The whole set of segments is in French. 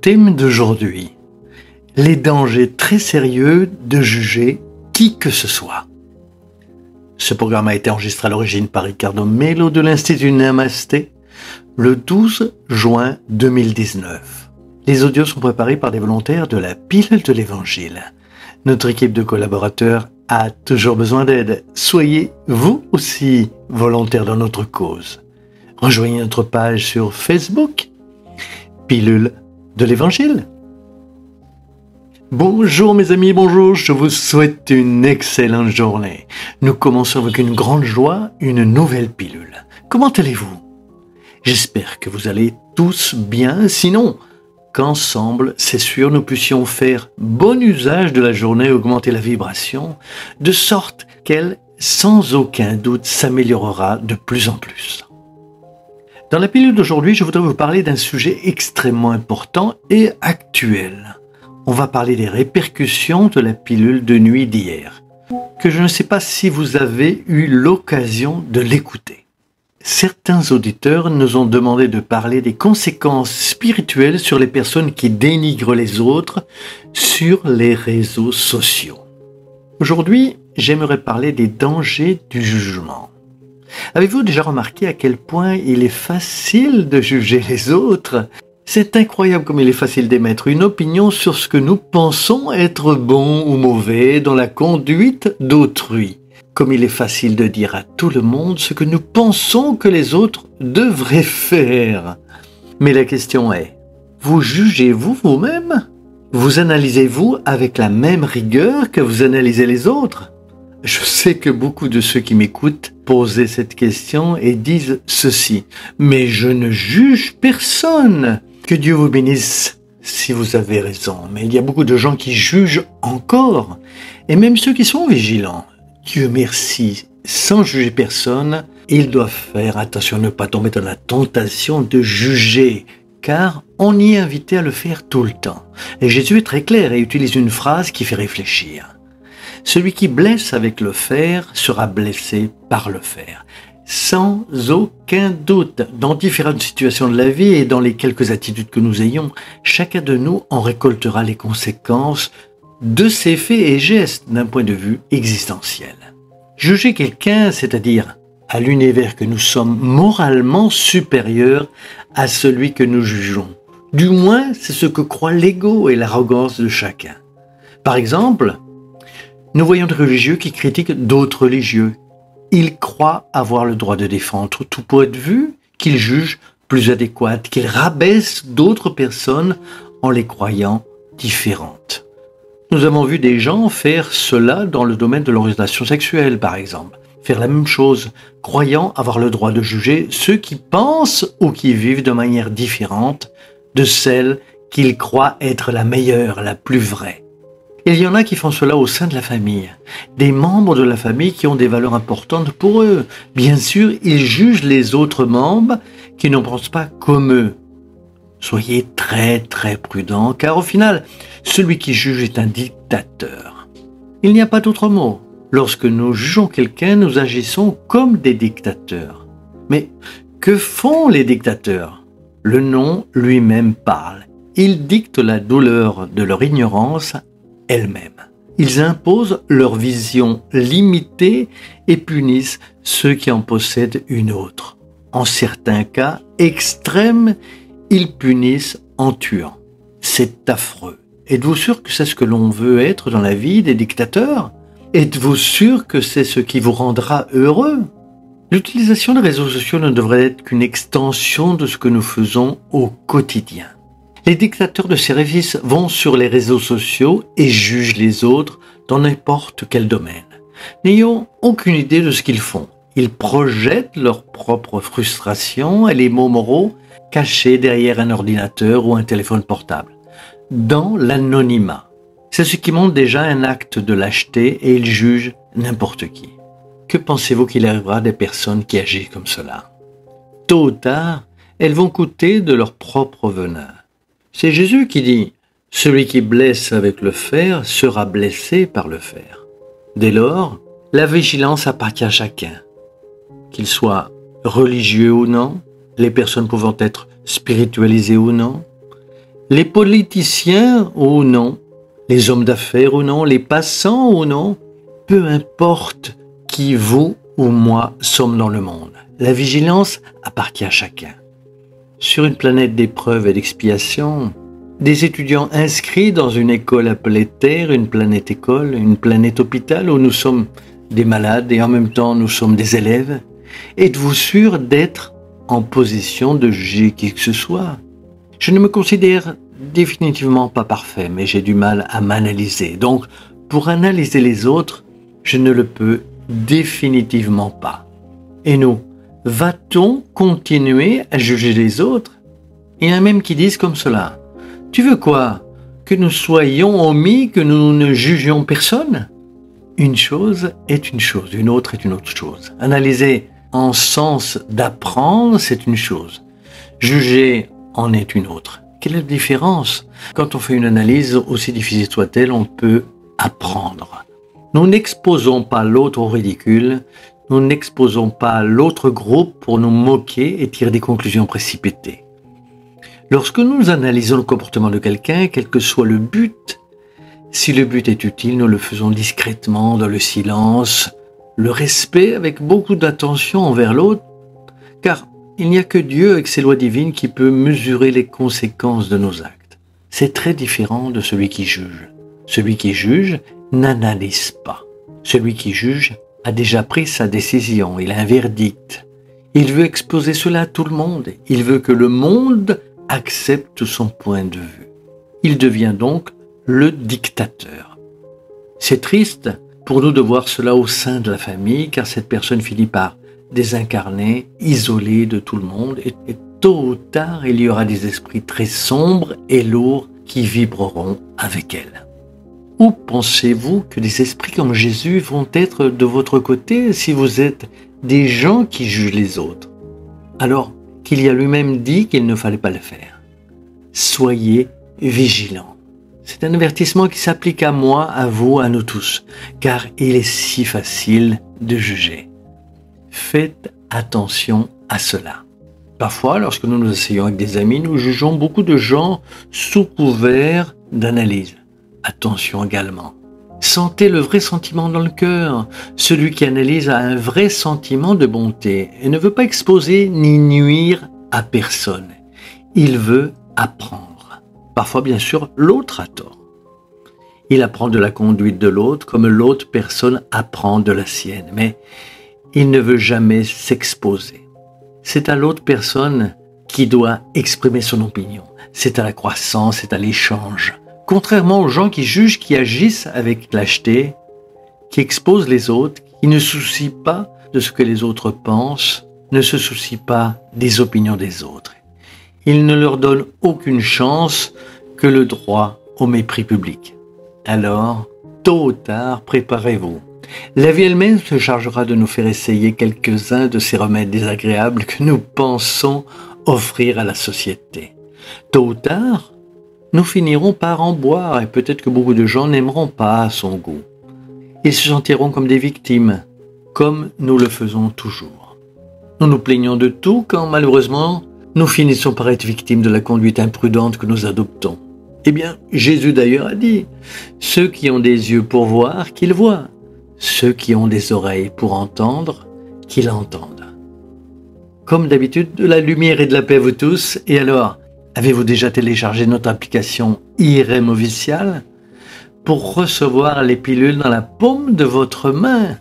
thème d'aujourd'hui, les dangers très sérieux de juger qui que ce soit. Ce programme a été enregistré à l'origine par Ricardo Mello de l'Institut Namasté le 12 juin 2019. Les audios sont préparés par des volontaires de la Pilule de l'Évangile. Notre équipe de collaborateurs a toujours besoin d'aide. Soyez vous aussi volontaires dans notre cause. Rejoignez notre page sur Facebook, Pilule de l'Évangile. Bonjour mes amis, bonjour, je vous souhaite une excellente journée. Nous commençons avec une grande joie, une nouvelle pilule. Comment allez-vous? J'espère que vous allez tous bien, sinon, qu'ensemble, c'est sûr, nous puissions faire bon usage de la journée et augmenter la vibration, de sorte qu'elle, sans aucun doute, s'améliorera de plus en plus. Dans la pilule d'aujourd'hui, je voudrais vous parler d'un sujet extrêmement important et actuel. On va parler des répercussions de la pilule de nuit d'hier, que je ne sais pas si vous avez eu l'occasion de l'écouter. Certains auditeurs nous ont demandé de parler des conséquences spirituelles sur les personnes qui dénigrent les autres sur les réseaux sociaux. Aujourd'hui, j'aimerais parler des dangers du jugement. Avez-vous déjà remarqué à quel point il est facile de juger les autres ? C'est incroyable comme il est facile d'émettre une opinion sur ce que nous pensons être bon ou mauvais dans la conduite d'autrui. Comme il est facile de dire à tout le monde ce que nous pensons que les autres devraient faire. Mais la question est, vous jugez-vous vous-même? Vous analysez-vous avec la même rigueur que vous analysez les autres? Je sais que beaucoup de ceux qui m'écoutent posaient cette question et disent ceci. Mais je ne juge personne. Que Dieu vous bénisse si vous avez raison. Mais il y a beaucoup de gens qui jugent encore. Et même ceux qui sont vigilants. Dieu merci, sans juger personne, ils doivent faire attention à ne pas tomber dans la tentation de juger. Car on y est invité à le faire tout le temps. Et Jésus est très clair et utilise une phrase qui fait réfléchir. Celui qui blesse avec le fer sera blessé par le fer. Sans aucun doute, dans différentes situations de la vie et dans les quelques attitudes que nous ayons, chacun de nous en récoltera les conséquences de ses faits et gestes d'un point de vue existentiel. Juger quelqu'un, c'est-à-dire à l'univers que nous sommes moralement supérieurs à celui que nous jugeons. Du moins, c'est ce que croit l'ego et l'arrogance de chacun. Par exemple, nous voyons des religieux qui critiquent d'autres religieux. Ils croient avoir le droit de défendre tout point de vue qu'ils jugent plus adéquat, qu'ils rabaissent d'autres personnes en les croyant différentes. Nous avons vu des gens faire cela dans le domaine de l'orientation sexuelle, par exemple. Faire la même chose, croyant avoir le droit de juger ceux qui pensent ou qui vivent de manière différente de celle qu'ils croient être la meilleure, la plus vraie. Il y en a qui font cela au sein de la famille, des membres de la famille qui ont des valeurs importantes pour eux. Bien sûr, ils jugent les autres membres qui ne pensent pas comme eux. Soyez très très prudents, car au final, celui qui juge est un dictateur. Il n'y a pas d'autre mot. Lorsque nous jugeons quelqu'un, nous agissons comme des dictateurs. Mais que font les dictateurs? Le nom lui-même parle. Ils dictent la douleur de leur ignorance elle-même. Ils imposent leur vision limitée et punissent ceux qui en possèdent une autre. En certains cas extrêmes, ils punissent en tuant. C'est affreux. Êtes-vous sûr que c'est ce que l'on veut être dans la vie des dictateurs? Êtes-vous sûr que c'est ce qui vous rendra heureux? L'utilisation des réseaux sociaux ne devrait être qu'une extension de ce que nous faisons au quotidien. Les dictateurs de service vont sur les réseaux sociaux et jugent les autres dans n'importe quel domaine. N'ayons aucune idée de ce qu'ils font. Ils projettent leurs propres frustrations et les mots moraux cachés derrière un ordinateur ou un téléphone portable, dans l'anonymat. C'est ce qui montre déjà un acte de lâcheté et ils jugent n'importe qui. Que pensez-vous qu'il arrivera des personnes qui agissent comme cela? Tôt ou tard, elles vont goûter de leur propre venin. C'est Jésus qui dit « Celui qui blesse avec le fer sera blessé par le fer ». Dès lors, la vigilance appartient à chacun. Qu'il soit religieux ou non, les personnes pouvant être spiritualisées ou non, Les politiciens ou non, les hommes d'affaires ou non, les passants ou non, peu importe qui vous ou moi sommes dans le monde. La vigilance appartient à chacun. Sur une planète d'épreuves et d'expiation, des étudiants inscrits dans une école appelée Terre, une planète école, une planète hôpital où nous sommes des malades et en même temps nous sommes des élèves, êtes-vous sûr d'être en position de juger qui que ce soit? Je ne me considère définitivement pas parfait, mais j'ai du mal à m'analyser. Donc, pour analyser les autres, je ne le peux définitivement pas. Et nous, va-t-on continuer à juger les autres? Il y en a même qui disent comme cela. Tu veux quoi? Que nous soyons omis, que nous ne jugions personne? Une chose est une chose, une autre est une autre chose. Analyser en sens d'apprendre, c'est une chose. Juger en est une autre. Quelle est la différence? Quand on fait une analyse, aussi difficile soit-elle, on peut apprendre. Nous n'exposons pas l'autre au ridicule, nous n'exposons pas l'autre groupe pour nous moquer et tirer des conclusions précipitées. Lorsque nous analysons le comportement de quelqu'un, quel que soit le but, si le but est utile, nous le faisons discrètement, dans le silence, le respect avec beaucoup d'attention envers l'autre, car il n'y a que Dieu avec ses lois divines qui peut mesurer les conséquences de nos actes. C'est très différent de celui qui juge. Celui qui juge n'analyse pas. Celui qui juge a déjà pris sa décision, il a un verdict. Il veut exposer cela à tout le monde. Il veut que le monde accepte son point de vue. Il devient donc le dictateur. C'est triste pour nous de voir cela au sein de la famille, car cette personne finit par désincarner, isolée de tout le monde, et tôt ou tard, il y aura des esprits très sombres et lourds qui vibreront avec elle. Où pensez-vous que des esprits comme Jésus vont être de votre côté si vous êtes des gens qui jugent les autres, alors qu'il y a lui-même dit qu'il ne fallait pas le faire? Soyez vigilants. C'est un avertissement qui s'applique à moi, à vous, à nous tous, car il est si facile de juger. Faites attention à cela. Parfois, lorsque nous nous asseyons avec des amis, nous jugeons beaucoup de gens sous couvert d'analyse. Attention également. Sentez le vrai sentiment dans le cœur. Celui qui analyse a un vrai sentiment de bonté et ne veut pas exposer ni nuire à personne. Il veut apprendre. Parfois, bien sûr, l'autre a tort. Il apprend de la conduite de l'autre comme l'autre personne apprend de la sienne. Mais il ne veut jamais s'exposer. C'est à l'autre personne qui doit exprimer son opinion. C'est à la croissance, c'est à l'échange. Contrairement aux gens qui jugent, qui agissent avec lâcheté, qui exposent les autres, qui ne se soucient pas de ce que les autres pensent, ne se soucient pas des opinions des autres. Ils ne leur donnent aucune chance que le droit au mépris public. Alors, tôt ou tard, préparez-vous. La vie elle-même se chargera de nous faire essayer quelques-uns de ces remèdes désagréables que nous pensons offrir à la société. Tôt ou tard, nous finirons par en boire et peut-être que beaucoup de gens n'aimeront pas son goût. Ils se sentiront comme des victimes, comme nous le faisons toujours. Nous nous plaignons de tout quand malheureusement nous finissons par être victimes de la conduite imprudente que nous adoptons. Eh bien, Jésus d'ailleurs a dit, ceux qui ont des yeux pour voir, qu'ils voient. Ceux qui ont des oreilles pour entendre, qu'ils entendent. Comme d'habitude, de la lumière et de la paix à vous tous. Et alors, avez-vous déjà téléchargé notre application IRM officielle pour recevoir les pilules dans la paume de votre main?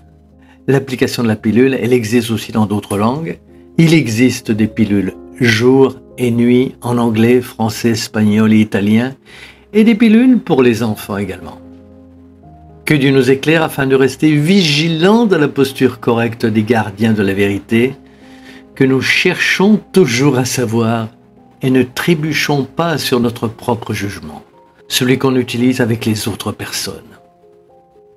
L'application de la pilule, elle existe aussi dans d'autres langues. Il existe des pilules jour et nuit en anglais, français, espagnol et italien, et des pilules pour les enfants également. Que Dieu nous éclaire afin de rester vigilants dans la posture correcte des gardiens de la vérité, que nous cherchons toujours à savoir et ne trébuchons pas sur notre propre jugement, celui qu'on utilise avec les autres personnes.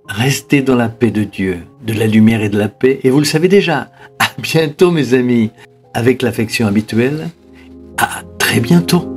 Restez dans la paix de Dieu, de la lumière et de la paix, et vous le savez déjà. À bientôt mes amis, avec l'affection habituelle. À très bientôt.